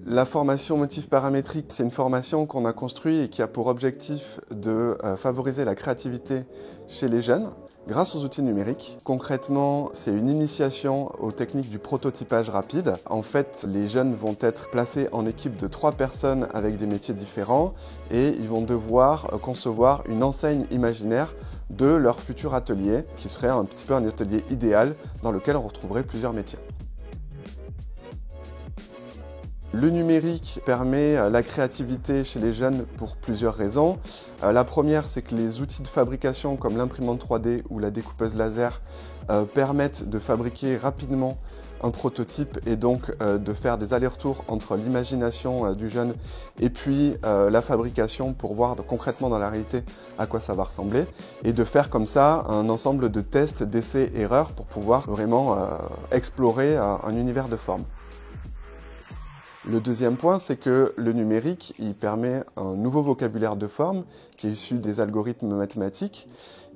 La formation motif paramétrique, c'est une formation qu'on a construite et qui a pour objectif de favoriser la créativité chez les jeunes grâce aux outils numériques. Concrètement, c'est une initiation aux techniques du prototypage rapide. En fait, les jeunes vont être placés en équipe de 3 personnes avec des métiers différents et ils vont devoir concevoir une enseigne imaginaire de leur futur atelier, qui serait un petit peu un atelier idéal dans lequel on retrouverait plusieurs métiers. Le numérique permet la créativité chez les jeunes pour plusieurs raisons. La première, c'est que les outils de fabrication comme l'imprimante 3D ou la découpeuse laser permettent de fabriquer rapidement un prototype et donc de faire des allers-retours entre l'imagination du jeune et puis la fabrication pour voir concrètement dans la réalité à quoi ça va ressembler et de faire comme ça un ensemble de tests, d'essais, erreurs pour pouvoir vraiment explorer un univers de formes. Le deuxième point, c'est que le numérique, il permet un nouveau vocabulaire de forme qui est issu des algorithmes mathématiques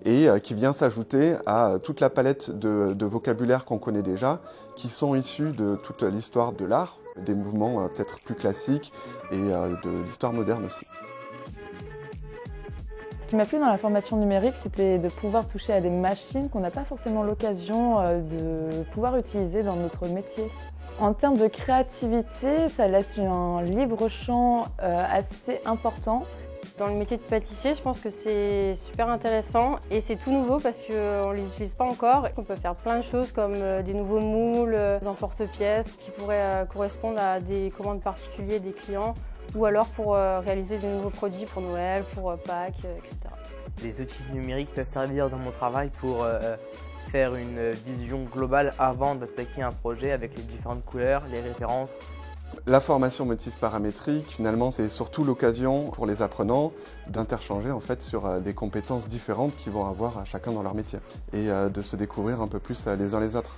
et qui vient s'ajouter à toute la palette de vocabulaire qu'on connaît déjà, qui sont issus de toute l'histoire de l'art, des mouvements peut-être plus classiques et de l'histoire moderne aussi. Ce qui m'a plu dans la formation numérique, c'était de pouvoir toucher à des machines qu'on n'a pas forcément l'occasion de pouvoir utiliser dans notre métier. En termes de créativité, ça laisse un libre champ assez important. Dans le métier de pâtissier, je pense que c'est super intéressant et c'est tout nouveau parce qu'on ne les utilise pas encore. On peut faire plein de choses comme des nouveaux moules, des emporte-pièces qui pourraient correspondre à des commandes particulières des clients ou alors pour réaliser de nouveaux produits pour Noël, pour Pâques, etc. Les outils numériques peuvent servir dans mon travail pour faire une vision globale avant d'attaquer un projet avec les différentes couleurs, les références. La formation motif paramétrique, finalement, c'est surtout l'occasion pour les apprenants d'interchanger en fait sur des compétences différentes qu'ils vont avoir chacun dans leur métier et de se découvrir un peu plus les uns les autres.